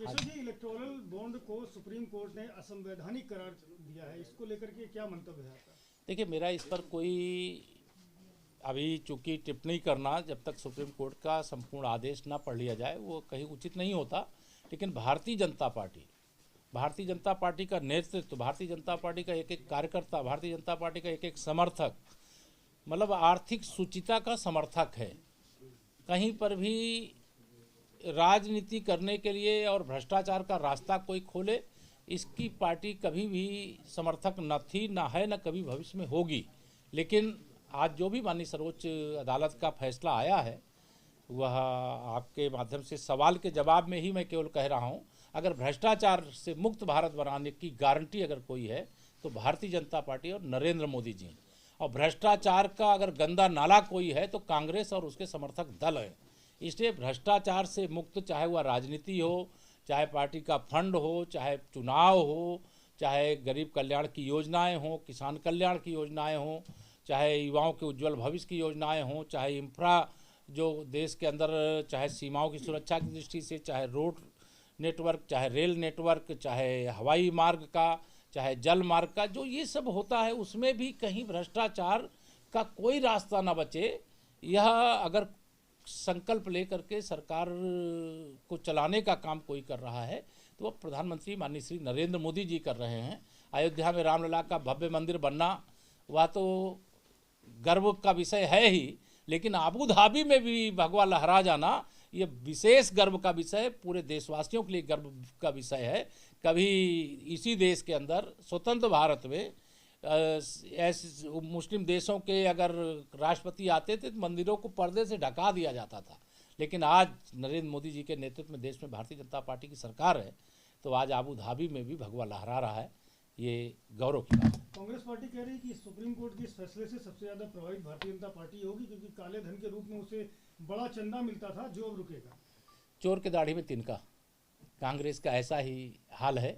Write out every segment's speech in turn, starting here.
Keshav ji, electoral bond को supreme court ने असंवैधानिक करार दिया है, इसको लेकर के क्या मंतव्य है आपका? देखिए, मेरा इस पर कोई अभी चूंकि टिप्पणी करना जब तक सुप्रीम कोर्ट का संपूर्ण आदेश ना पढ़ लिया जाए वो कहीं उचित नहीं होता। लेकिन भारतीय जनता पार्टी का नेतृत्व, भारतीय जनता पार्टी का एक एक कार्यकर्ता, भारतीय जनता पार्टी का एक एक समर्थक, मतलब आर्थिक शुचिता का समर्थक है। कहीं पर भी राजनीति करने के लिए और भ्रष्टाचार का रास्ता कोई खोले, इसकी पार्टी कभी भी समर्थक न थी, न है, न कभी भविष्य में होगी। लेकिन आज जो भी माननीय सर्वोच्च अदालत का फैसला आया है वह आपके माध्यम से सवाल के जवाब में ही मैं केवल कह रहा हूं, अगर भ्रष्टाचार से मुक्त भारत बनाने की गारंटी अगर कोई है तो भारतीय जनता पार्टी और नरेंद्र मोदी जी, और भ्रष्टाचार का अगर गंदा नाला कोई है तो कांग्रेस और उसके समर्थक दल है। इसलिए भ्रष्टाचार से मुक्त, चाहे वह राजनीति हो, चाहे पार्टी का फंड हो, चाहे चुनाव हो, चाहे गरीब कल्याण की योजनाएं हों, किसान कल्याण की योजनाएं हों, चाहे युवाओं के उज्जवल भविष्य की योजनाएं हों, चाहे इंफ्रा जो देश के अंदर, चाहे सीमाओं की सुरक्षा की दृष्टि से, चाहे रोड नेटवर्क, चाहे रेल नेटवर्क, चाहे हवाई मार्ग का, चाहे जल मार्ग का, जो ये सब होता है उसमें भी कहीं भ्रष्टाचार का कोई रास्ता ना बचे। यह अगर संकल्प लेकर के सरकार को चलाने का काम कोई कर रहा है तो वह प्रधानमंत्री माननीय श्री नरेंद्र मोदी जी कर रहे हैं। अयोध्या में रामलला का भव्य मंदिर बनना वह तो गर्व का विषय है ही, लेकिन अबू धाबी में भी भगवा लहरा जाना ये विशेष गर्व का विषय है, पूरे देशवासियों के लिए गर्व का विषय है। कभी इसी देश के अंदर स्वतंत्र भारत में ऐसे मुस्लिम देशों के अगर राष्ट्रपति आते थे तो मंदिरों को पर्दे से ढका दिया जाता था, लेकिन आज नरेंद्र मोदी जी के नेतृत्व में देश में भारतीय जनता पार्टी की सरकार है तो आज अबू धाबी में भी भगवा लहरा रहा है। ये गौरव की बात है। कांग्रेस पार्टी कह रही है कि सुप्रीम कोर्ट के इस फैसले से सबसे ज्यादा प्रभावित भारतीय जनता पार्टी होगी, क्योंकि काले धन के रूप में उसे बड़ा चंदा मिलता था जो अब रुकेगा। चोर के दाढ़ी में तिनका, कांग्रेस का ऐसा ही हाल है,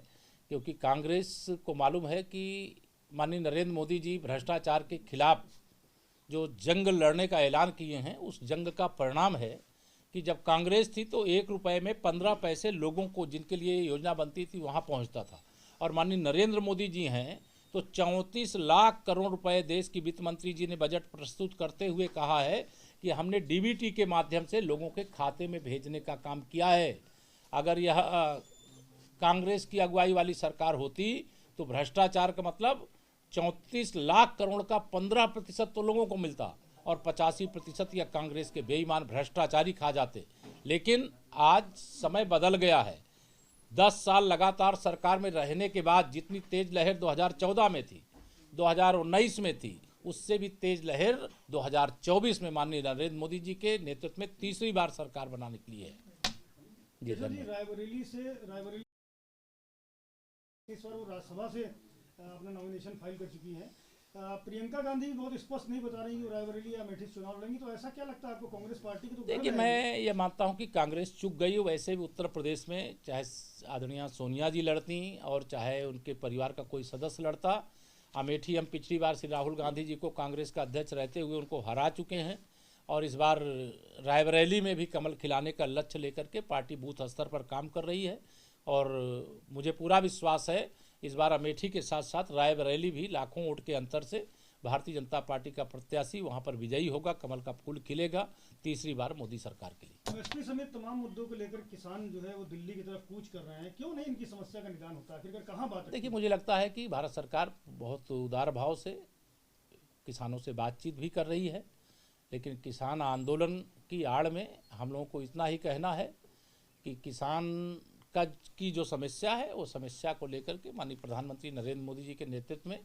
क्योंकि कांग्रेस को मालूम है कि माननीय नरेंद्र मोदी जी भ्रष्टाचार के खिलाफ जो जंग लड़ने का ऐलान किए हैं, उस जंग का परिणाम है कि जब कांग्रेस थी तो 1 रुपये में 15 पैसे लोगों को जिनके लिए योजना बनती थी वहाँ पहुँचता था, और माननीय नरेंद्र मोदी जी हैं तो 34 लाख करोड़ रुपए देश की वित्त मंत्री जी ने बजट प्रस्तुत करते हुए कहा है कि हमने डीबीटी के माध्यम से लोगों के खाते में भेजने का काम किया है। अगर यह कांग्रेस की अगुवाई वाली सरकार होती तो भ्रष्टाचार का मतलब 34 लाख करोड़ का 15% तो लोगों को मिलता और 85% या कांग्रेस के बेईमान भ्रष्टाचारी खा जाते। लेकिन आज समय बदल गया है। 10 साल लगातार सरकार में रहने के बाद जितनी तेज लहर 2014 में थी, 2019 में थी, उससे भी तेज लहर 2024 में माननीय नरेंद्र मोदी जी के नेतृत्व में तीसरी बार सरकार बनाने के लिए है। जी, रायबरेली इस बार वो राज्यसभा से अपना नॉमिनेशन फाइल कर चुकी हैं। प्रियंका गांधी बहुत स्पष्ट नहीं बता रही कि रायबरेली या अमेठी चुनाव लड़ेंगी, तो ऐसा क्या लगता है आपको कांग्रेस पार्टी की? तो देखिए, मैं ये मानता हूँ कि कांग्रेस चूक गई। वैसे भी उत्तर प्रदेश में चाहे आदरणीय सोनिया जी लड़ती और चाहे उनके परिवार का कोई सदस्य लड़ता, अमेठी हम पिछली बार श्री राहुल गांधी जी को कांग्रेस का अध्यक्ष रहते हुए उनको हरा चुके हैं, और इस बार रायबरेली में भी कमल खिलाने का लक्ष्य लेकर के पार्टी बूथ स्तर पर काम कर रही है, और मुझे पूरा विश्वास है इस बार अमेठी के साथ साथ रायबरेली भी लाखों वोट के अंतर से भारतीय जनता पार्टी का प्रत्याशी वहां पर विजयी होगा, कमल का फूल खिलेगा तीसरी बार मोदी सरकार के लिए। एमएसपी समेत तमाम मुद्दों को लेकर किसान जो है वो दिल्ली की तरफ कूच कर रहे हैं, क्यों नहीं इनकी समस्या का निदान होता है? आखिरकार कहाँ बात है? देखिए, मुझे लगता है कि भारत सरकार बहुत उदार भाव से किसानों से बातचीत भी कर रही है, लेकिन किसान आंदोलन की आड़ में हम लोगों को इतना ही कहना है कि किसान की जो समस्या है वो समस्या को लेकर के माननीय प्रधानमंत्री नरेंद्र मोदी जी के नेतृत्व में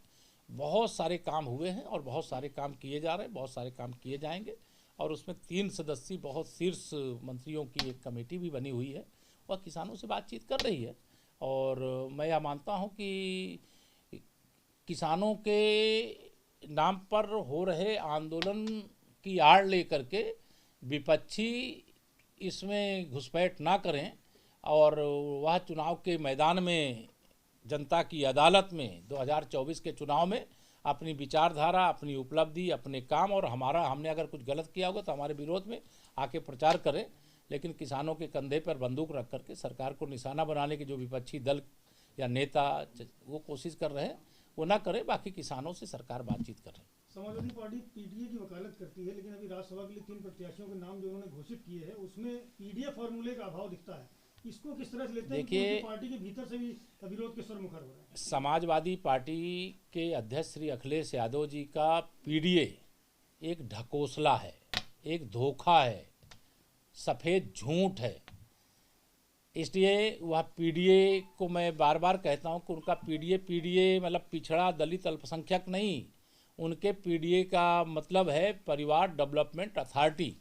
बहुत सारे काम हुए हैं और बहुत सारे काम किए जा रहे हैं, बहुत सारे काम किए जाएंगे, और उसमें 3 सदस्यीय बहुत शीर्ष मंत्रियों की एक कमेटी भी बनी हुई है, वह किसानों से बातचीत कर रही है। और मैं यह मानता हूं कि किसानों के नाम पर हो रहे आंदोलन की आड़ लेकर के विपक्षी इसमें घुसपैठ ना करें, और वह चुनाव के मैदान में जनता की अदालत में 2024 के चुनाव में अपनी विचारधारा, अपनी उपलब्धि, अपने काम और हमने अगर कुछ गलत किया होगा तो हमारे विरोध में आके प्रचार करें। लेकिन किसानों के कंधे पर बंदूक रख करके सरकार को निशाना बनाने की जो विपक्षी दल या नेता वो कोशिश कर रहे हैं वो ना करें, बाकी किसानों से सरकार बातचीत कर रही है। समाजवादी पार्टी पीडीए की वकालत करती है, लेकिन अभी राज्यसभा के लिए 3 प्रत्याशियों के नाम जो उन्होंने घोषित किए हैं उसमें पीडीए फॉर्मूले का अभाव दिखता है। इसको किस तरह से लेते हैं? देखिए, क्योंकि पार्टी के भीतर से भी विरोध के स्वर मुखर हो रहे हैं। समाजवादी पार्टी के अध्यक्ष श्री अखिलेश यादव जी का पीडीए एक ढकोसला है, एक धोखा है, सफ़ेद झूठ है। इसलिए वह पीडीए को मैं बार बार कहता हूं कि उनका पीडीए मतलब पिछड़ा दलित अल्पसंख्यक नहीं, उनके पीडीए का मतलब है परिवार डेवलपमेंट अथॉरिटी।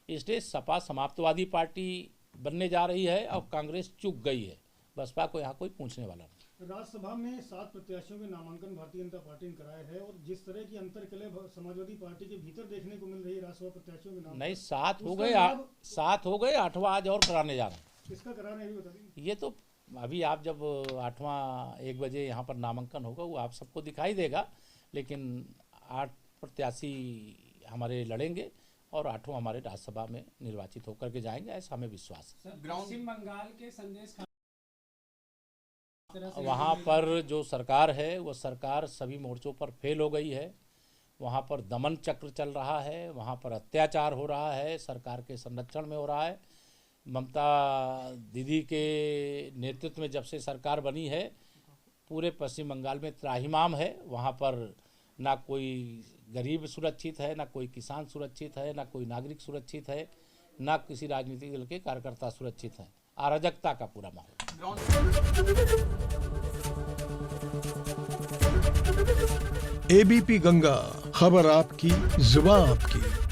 इसलिए सपा समाप्तवादी पार्टी बनने जा रही है और कांग्रेस चूक गई है। बसपा को यहाँ कोई पूछने वाला नहीं। राज्यसभा में 7 प्रत्याशियों के नामांकन भारतीय जनता पार्टी ने कराए है और जिस तरह की अंतरकलह समाजवादी पार्टी के भीतर देखने को मिल रही है राज्यसभा प्रत्याशियों के नाम नहीं, पर, 7 हो उसका गए, लाभ 7 हो गए, 8वां आज और कराने जा रहे हैं। किसका करा रहे हैं, ये बता देंगे? ये तो अभी आप जब 8वां 1 बजे यहाँ पर नामांकन होगा वो आप सबको दिखाई देगा, लेकिन 8 प्रत्याशी हमारे लड़ेंगे और 8वां हमारे राज्यसभा में निर्वाचित होकर के जाएंगे, ऐसा हमें विश्वास है। पश्चिम बंगाल के संदेश वहाँ पर जो सरकार है वो सरकार सभी मोर्चों पर फेल हो गई है। वहाँ पर दमन चक्र चल रहा है, वहाँ पर अत्याचार हो रहा है, सरकार के संरक्षण में हो रहा है। ममता दीदी के नेतृत्व में जब से सरकार बनी है पूरे पश्चिम बंगाल में त्राहिमाम है। वहाँ पर ना कोई गरीब सुरक्षित है, ना कोई किसान सुरक्षित है, ना कोई नागरिक सुरक्षित है, ना किसी राजनीतिक दल के कार्यकर्ता सुरक्षित हैं। अराजकता का पूरा माहौल। एबीपी गंगा, खबर आपकी, जुबान आपकी।